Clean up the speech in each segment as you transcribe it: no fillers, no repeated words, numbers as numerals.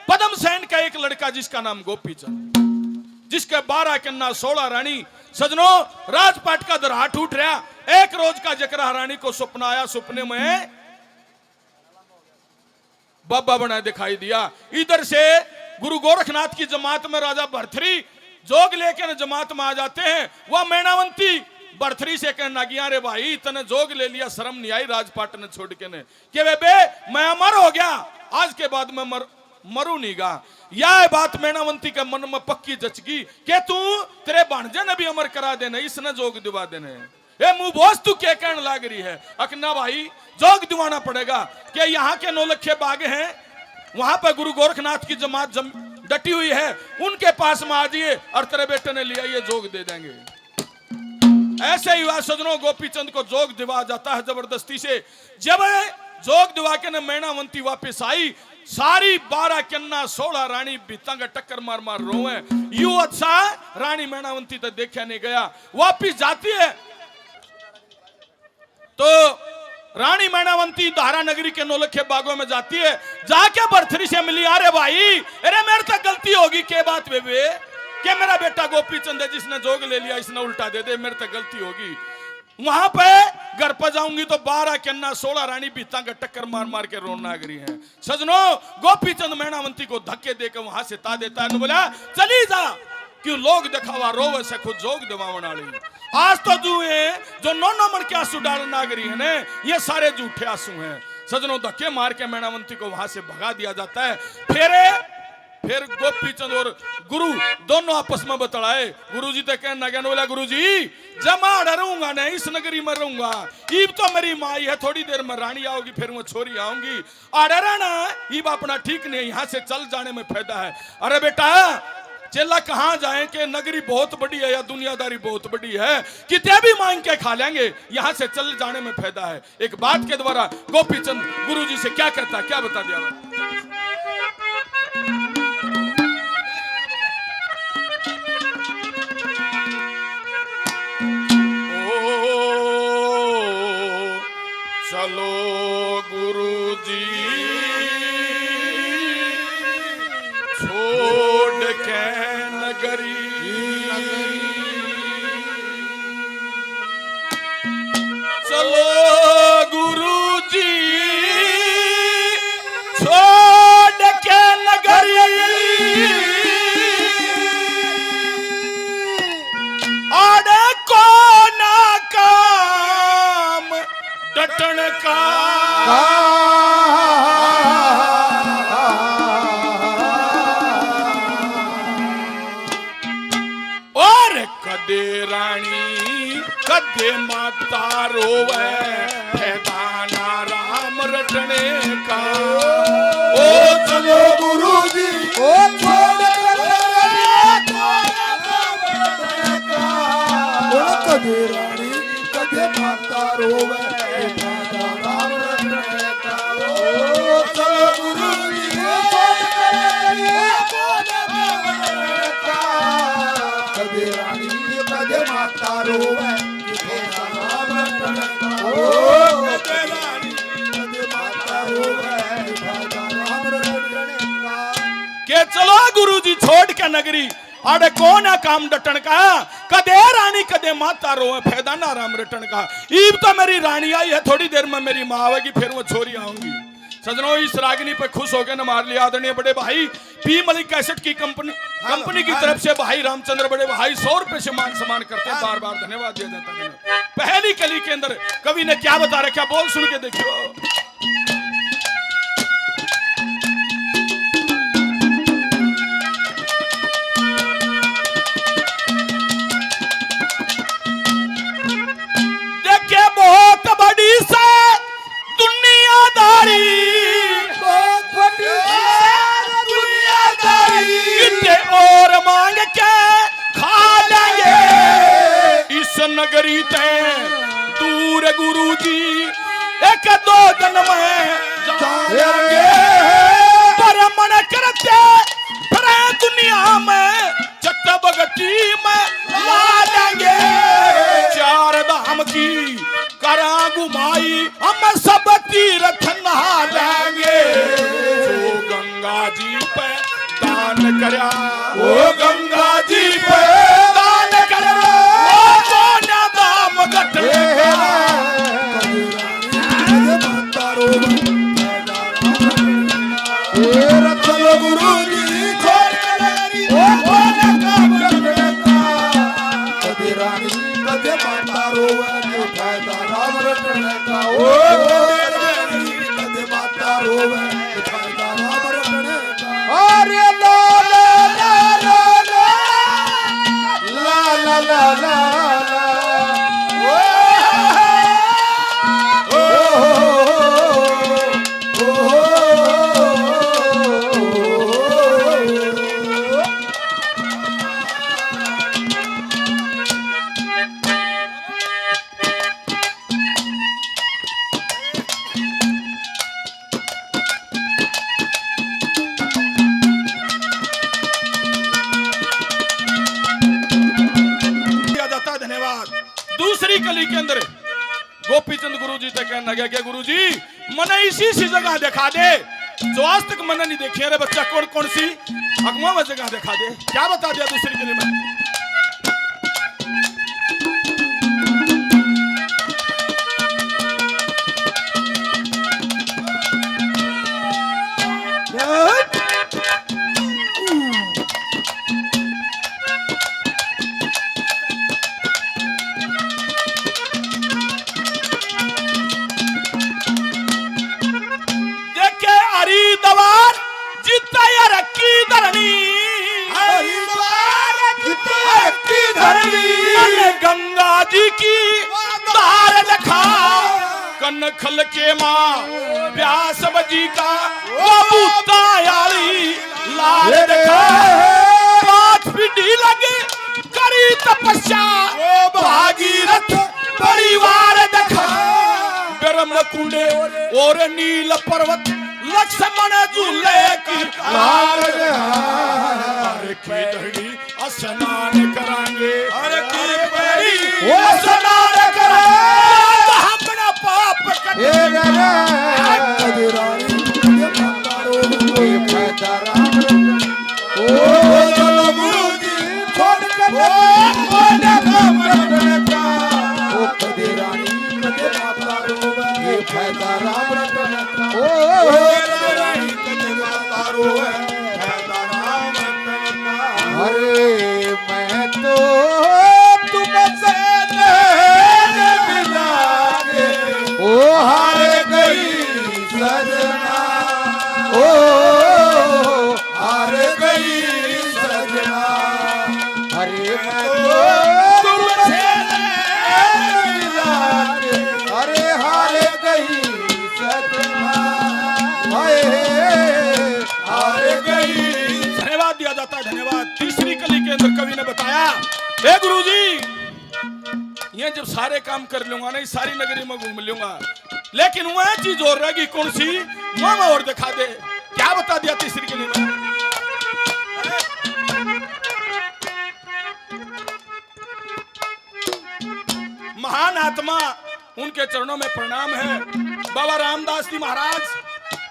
पद्म सेन का एक लड़का जिसका नाम गोपीचंद, जिसके 12 कन्या 16 रानी। सजनों, राजपाट का दरहा टूट रहा। एक रोज का जकरा रानी को सपना आया, सपने में बाबा बना दिखाई दिया। इधर से गुरु गोरखनाथ की जमात में राजा भरथरी जोग लेकर जमात में आ जाते हैं। वह मैनावंती भरथरी से कहना गया, अरे भाई तने जोग ले लिया, शर्म नहीं आई राजपाट ने छोड़ के ने कि बे मैं अमर हो गया, आज के बाद मैं मरू नहीं गा। यह बात मैनावंती के मन में पक्की जचगी कि तू तेरे भांजे ने भी अमर करा देने, इसने जोग दिवा देने। ए मुंह बोस तू क्या कहने लाग रही है? अकना भाई जोग दिवाना पड़ेगा कि यहाँ के 9 लखे बाग हैं, वहां पर गुरु गोरखनाथ की जमात डटी हुई है, उनके पास में आ जाइए और तेरे बेटे ने लिया ये जोग दे देंगे। ऐसे ही हुआ सजनों, गोपीचंद को जोग दिवा जाता है जबरदस्ती से। जब जोग दिवा के न मैनावंती वापस आई, सारी 12 कन्या 16 रानी बीता का टक्कर मार मार रोए। यू अच्छा रानी मैनावंती तो देखा नहीं गया। वापिस जाती है तो रानी मैनावंती धारा नगरी के 9 लखे बागों में जाती है। जाके भरथरी से मिली, अरे भाई अरे मेरे तक गलती होगी, के बात बेबे कि मेरा बेटा गोपीचंद है जिसने जोग ले लिया, इसने उल्टा दे दे, मेरे तक गलती होगी। वहां पे घर पर जाऊंगी तो 12 कन्या 16 रानी बीता का टक्कर मार मार के रोना गरी है। सजनों, गोपीचंद मैनावंती को धक्के देकर वहां से ता देता है, बोला चली जा, क्यों लोग दिखावा रोवे से खुद जोग दिवावन वाली। आज तो जो 9 नंबर के आंसू डाल नागरी है ने, ये सारे झूठे आंसू हैं। सजनों, धक्के मार के मैनावंती को वहां से भगा दिया जाता है। फिर गोपीचंद और गुरु दोनों आपस में बतलाए। गुरु जी तो कहना लगे, बोला गुरु जी जमा डरूंगा नहीं, इस नगरी में रहूंगा, ईब तो मेरी माई है, थोड़ी देर में रानी आओगी, फिर वो छोरी आऊंगी, डरा ना ईब अपना ठीक नहीं है, यहाँ से चल जाने में फायदा है। अरे बेटा चेला कहाँ जाए कि नगरी बहुत बड़ी है या दुनियादारी बहुत बड़ी है, कितने भी मांग के खा लेंगे, यहाँ से चल जाने में फायदा है। एक बात के द्वारा गोपीचंद गुरु जी से क्या कहता, क्या बता दिया। चलो गुरुजी छोड़ के नगरी, चलो गुरुजी छोड़ के नगरी, आड़े को ना काम डटन का, और कदे रानी कदे माता रोवे, फैदाना राम रटने का। ओ चलो गुरुजी ओ छोड़ कदे रानी कदे माता रोवे, के चलो गुरुजी छोड़ के नगरी, आड़े कौन है काम डटन का, कदे रानी कदे माता रोए, फायदा ना राम रटन का। ईब तो मेरी रानी आई है, थोड़ी देर में मेरी माँ आवेगी, फिर वो छोरी आऊंगी। सजनों, इस रागिनी पे खुश होकर न मार लिया आदरणीय बड़े भाई पी मलिक कैसेट की कंपनी की तरफ से भाई रामचंद्र बड़े भाई 100 रुपए से मान सम्मान करते हैं, बार बार धन्यवाद दिया जाता है। पहली कली के अंदर कवि ने क्या बता रखा, बोल सुन के देखियो। देखे बहुत बड़ी से दुनियादारी, और मांग के खा लेंगे इस नगरी ते दूर गुरुजी, 1-2 दिन में जाएंगे, पर मन करते फिर दुनिया में चट्टबगटी में ला लेंगे। 4 धाम की करा घुमाई हम सब तीर्थ नहा लेंगे, जो गंगा गंगा जी पे दान करया, ओ गंगा जी पे दान करया, ओ सोना दाम गठने का चलो गुरु जी छोड़ ओ कोने काम करने का कदे रानी कदे माता रोवे के फायदा राम रटने का ओ रानी कदे माता रोवे के फायदा राम रटने का अरे ला ला ला ला ला ला ला दूसरी कली के अंदर गोपीचंद गुरु जी तक कहने लगे कि गुरु जी मने इसी सी जगह दिखा दे जो आज तक मैंने नहीं देखी। अरे बच्चा कौन कौन सी अगवा में जगह दिखा दे, क्या बता दिया दूसरी कली में। गंगा जी की धार लखा कनखल के माँ व्यास बजी का लाल देखा पांच पीढ़ी लगे करी तपस्या भागीरथ परिवार देखा ब्रह्म कुंडे और नील पर्वत लक्ष्मण झूले की लाल की धड़ी स्नान करांगे, अरे की पैरी वो स्नान करांगे अपना पाप कटे रानी कोई फायदा राम ओ चलो गुरु जी छोड़ कर कोने काम करने का ओ कदे रानी कदे माता रोवे ये फायदा राम रटने का ओ रानी कदे माता रोवे फायदा राम रटने का। अरे मैं तो तुमसे मिला के ओ हार गई सजना, ओ हार गई सजना। अरे मैं तो तुमसे मिला के अरे हार गई सजना, हार गई। धन्यवाद दिया जाता है, धन्यवाद। तीसरी कली के अंदर कवि ने बताया, हे गुरुजी ये जब सारे काम कर लूंगा ना, सारी नगरी में घूम लूंगा, लेकिन वह चीज और रहेगी कौन सी, मामा और दिखा दे। क्या बता दिया तीसरी कली में। महान आत्मा उनके चरणों में प्रणाम है। बाबा रामदास जी महाराज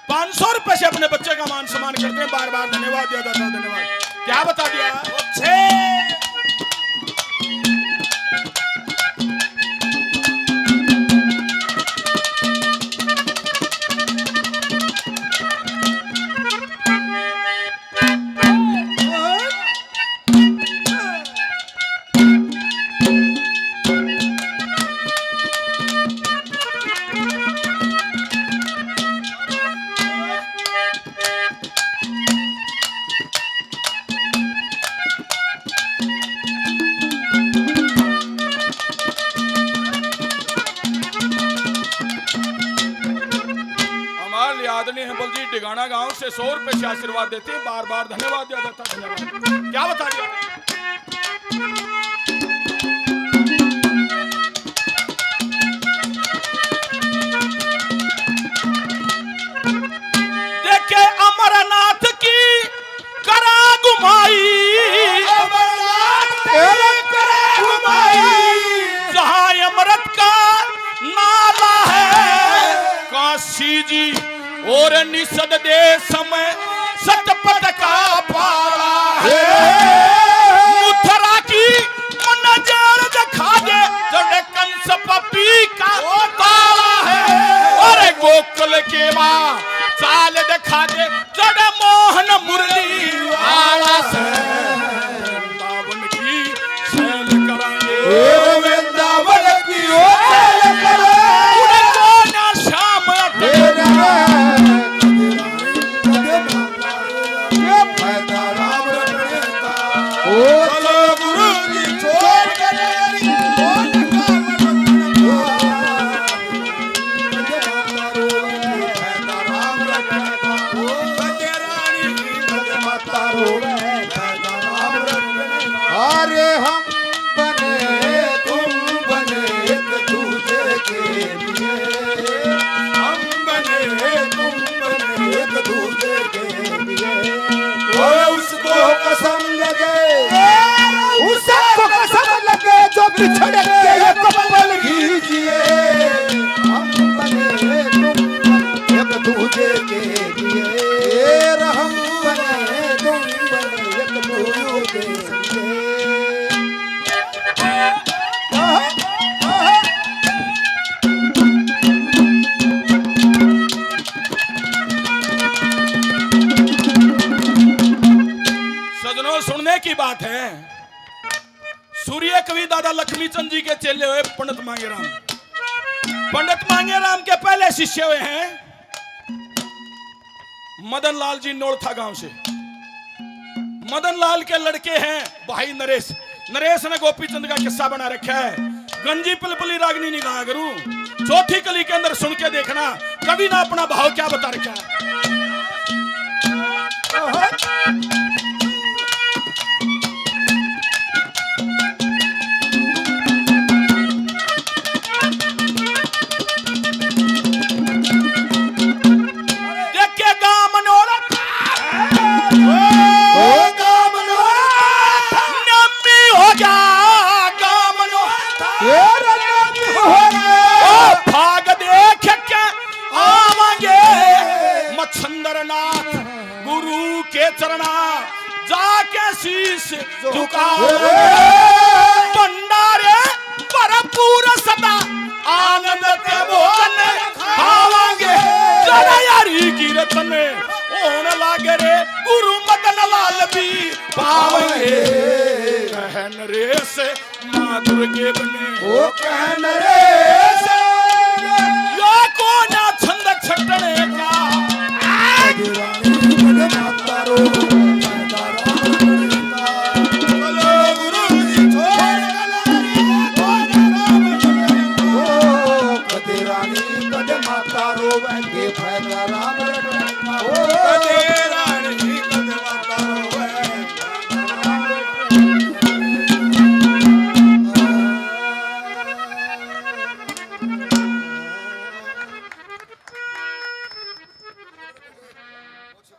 500 रुपए से अपने बच्चे का मान सम्मान करते हैं, बार बार धन्यवाद दिया जाता है, धन्यवाद। क्या बता दिया। आदरणीय हेमल जी डिगाना गांव से 100 रुपए से आशीर्वाद देते हैं, बार बार धन्यवाद दिया जाता है, धन्यवाद। क्या बता दिया। देखे अमरनाथ की करा घुमाई, जहां अमृत का नाला है, काशी जी और निषद दे समय रोवे पैदा राम रटने अरे हम बने तुम बने एक दूसरे के लिए हम बने तुम बने एक दूसरे के लिए वो उसको कसम लगे उसको कसम लगे जो बिछड़ के एक पल कीजिए हम बने तुम बने एक दूसरे के लिए हम बने तुम बने एक दूसरे के लिए सजनों, सुनने की बात है, सूर्य कवि दादा लक्ष्मीचंद जी के चेले हुए पंडित मांगेराम। पंडित मांगेराम के पहले शिष्य हुए हैं मदन लाल जी नोड़था गांव से। मदन लाल के लड़के हैं भाई नरेश। नरेश ने गोपीचंद का किस्सा बना रखा है, गंजी पिलपली रागनी निगाह करूं, चौथी कली के अंदर सुन के देखना कभी ना अपना भाव क्या बता रखा है। छंदरनाथ गुरु के चरणा जाके शीश झुकाओ भंडारे भरपूर सदा आनंद के भोजन खावांगे जड़यारी की रतन होने लागे रे गुरु मदन लाल भी पावेंगे कहन रे से माँ दुर्गे बने ओ कहन रे